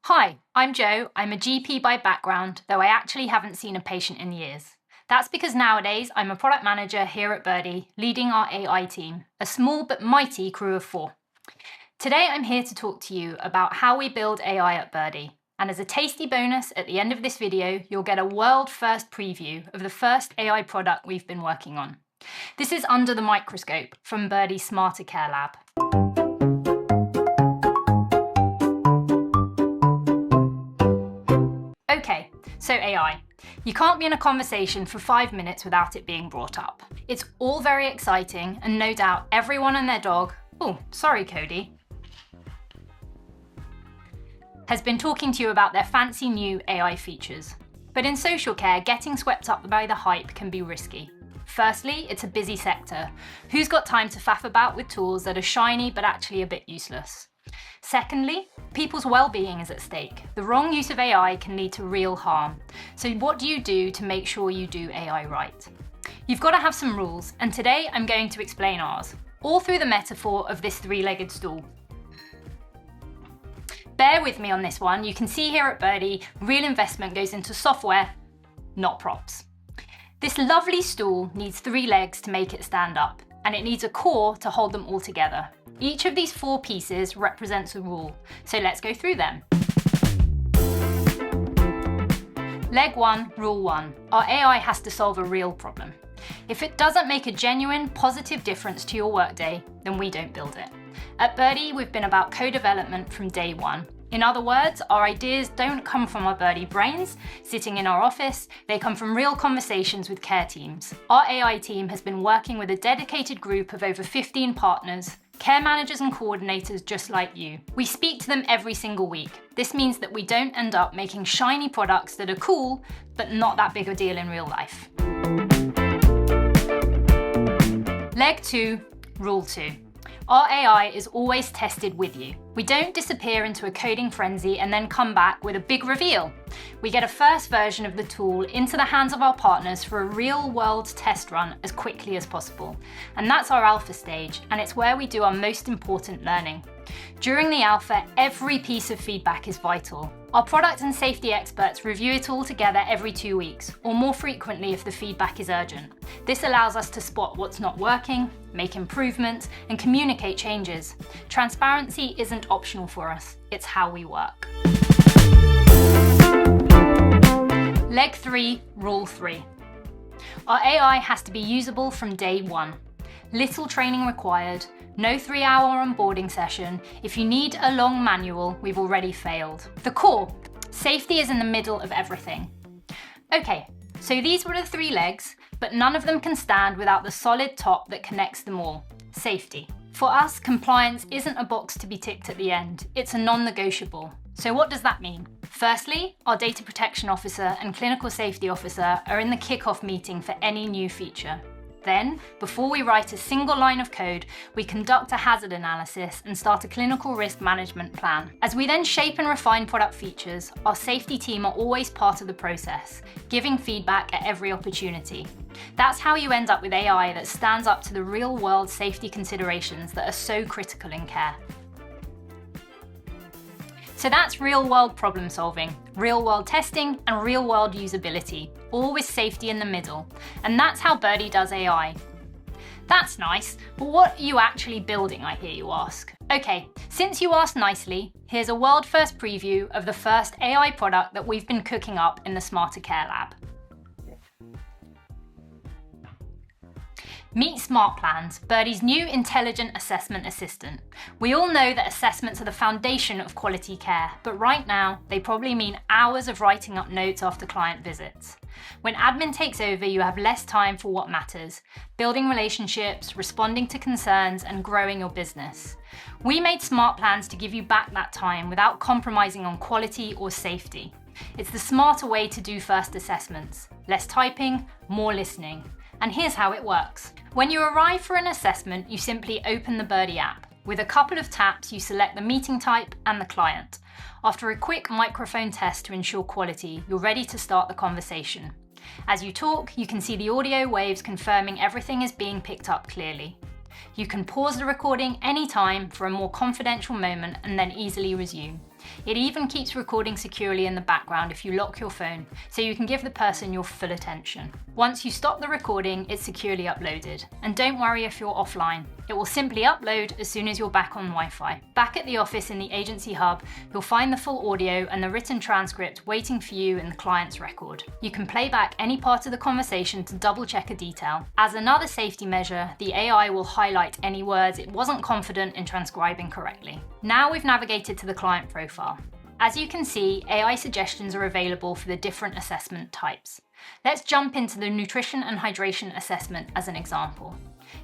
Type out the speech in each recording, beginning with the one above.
Hi, I'm Jo. I'm a GP by background, though I actually haven't seen a patient in years. That's because nowadays I'm a product manager here at Birdie, leading our AI team, a small but mighty crew of 4. Today I'm here to talk to you about how we build AI at Birdie. And as a tasty bonus, at the end of this video, you'll get a world-first preview of the first AI product we've been working on. This is Under the Microscope from Birdie's Smarter Care Lab. Okay, so AI. You can't be in a conversation for 5 minutes without it being brought up. It's all very exciting, and no doubt everyone and their dog, oh, sorry Cody, has been talking to you about their fancy new AI features. But in social care, getting swept up by the hype can be risky. Firstly, it's a busy sector. Who's got time to faff about with tools that are shiny but actually a bit useless? Secondly, people's well-being is at stake. The wrong use of AI can lead to real harm. So what do you do to make sure you do AI right? You've got to have some rules, and today I'm going to explain ours, all through the metaphor of this 3-legged stool. Bear with me on this one. You can see here at Birdie, real investment goes into software, not props. This lovely stool needs 3 legs to make it stand up, and it needs a core to hold them all together. Each of these 4 pieces represents a rule, so let's go through them. Leg 1, Rule 1. Our AI has to solve a real problem. If it doesn't make a genuine, positive difference to your workday, then we don't build it. At Birdie, we've been about co-development from day one. In other words, our ideas don't come from our Birdie brains sitting in our office, they come from real conversations with care teams. Our AI team has been working with a dedicated group of over 15 partners, care managers and coordinators just like you. We speak to them every single week. This means that we don't end up making shiny products that are cool, but not that big a deal in real life. Leg 2, Rule 2. Our AI is always tested with you. We don't disappear into a coding frenzy and then come back with a big reveal. We get a first version of the tool into the hands of our partners for a real-world test run as quickly as possible. And that's our alpha stage, and it's where we do our most important learning. During the alpha, every piece of feedback is vital. Our product and safety experts review it all together every 2 weeks, or more frequently if the feedback is urgent. This allows us to spot what's not working, make improvements, and communicate changes. Transparency isn't optional for us, it's how we work. Leg 3, Rule 3. Our AI has to be usable from day one. Little training required, no 3-hour onboarding session. If you need a long manual, we've already failed. The core, safety is in the middle of everything. Okay, so these were the 3 legs, but none of them can stand without the solid top that connects them all, safety. For us, compliance isn't a box to be ticked at the end, it's a non-negotiable. So what does that mean? Firstly, our data protection officer and clinical safety officer are in the kickoff meeting for any new feature. Then, before we write a single line of code, we conduct a hazard analysis and start a clinical risk management plan. As we then shape and refine product features, our safety team are always part of the process, giving feedback at every opportunity. That's how you end up with AI that stands up to the real-world safety considerations that are so critical in care. So that's real-world problem solving, real-world testing, and real-world usability, all with safety in the middle. And that's how Birdie does AI. That's nice, but what are you actually building, I hear you ask? Okay, since you asked nicely, here's a world-first preview of the first AI product that we've been cooking up in the Smarter Care Lab. Meet SmartPlans, Birdie's new intelligent assessment assistant. We all know that assessments are the foundation of quality care, but right now, they probably mean hours of writing up notes after client visits. When admin takes over, you have less time for what matters, building relationships, responding to concerns, and growing your business. We made SmartPlans to give you back that time without compromising on quality or safety. It's the smarter way to do first assessments. Less typing, more listening. And here's how it works. When you arrive for an assessment, you simply open the Birdie app. With a couple of taps, you select the meeting type and the client. After a quick microphone test to ensure quality, you're ready to start the conversation. As you talk, you can see the audio waves confirming everything is being picked up clearly. You can pause the recording anytime for a more confidential moment and then easily resume. It even keeps recording securely in the background if you lock your phone, so you can give the person your full attention. Once you stop the recording, it's securely uploaded. And don't worry if you're offline. It will simply upload as soon as you're back on Wi-Fi. Back at the office in the agency hub, you'll find the full audio and the written transcript waiting for you in the client's record. You can play back any part of the conversation to double check a detail. As another safety measure, the AI will highlight any words it wasn't confident in transcribing correctly. Now we've navigated to the client profile. As you can see, AI suggestions are available for the different assessment types. Let's jump into the nutrition and hydration assessment as an example.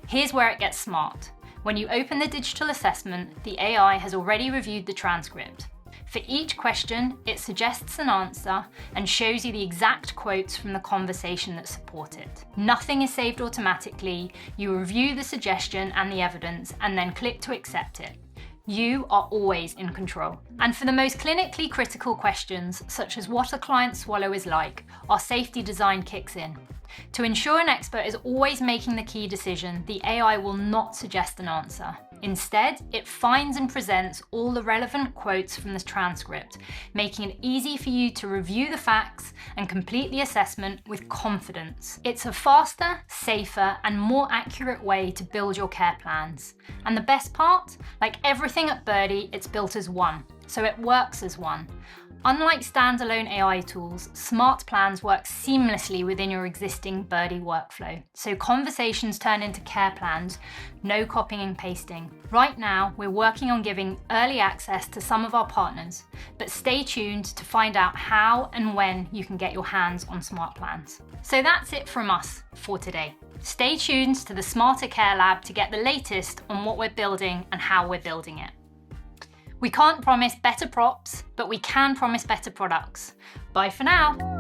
Here's where it gets smart. When you open the digital assessment, the AI has already reviewed the transcript. For each question, it suggests an answer and shows you the exact quotes from the conversation that support it. Nothing is saved automatically. You review the suggestion and the evidence and then click to accept it. You are always in control. And for the most clinically critical questions, such as what a client's swallow is like, our safety design kicks in. To ensure an expert is always making the key decision, the AI will not suggest an answer. Instead, it finds and presents all the relevant quotes from the transcript, making it easy for you to review the facts and complete the assessment with confidence. It's a faster, safer, and more accurate way to build your care plans. And the best part? Like everything at Birdie, it's built as one, so it works as one. Unlike standalone AI tools, SmartPlans work seamlessly within your existing Birdie workflow. So conversations turn into care plans, no copying and pasting. Right now, we're working on giving early access to some of our partners, but stay tuned to find out how and when you can get your hands on SmartPlans. So that's it from us for today. Stay tuned to the Smarter Care Lab to get the latest on what we're building and how we're building it. We can't promise better props, but we can promise better products. Bye for now.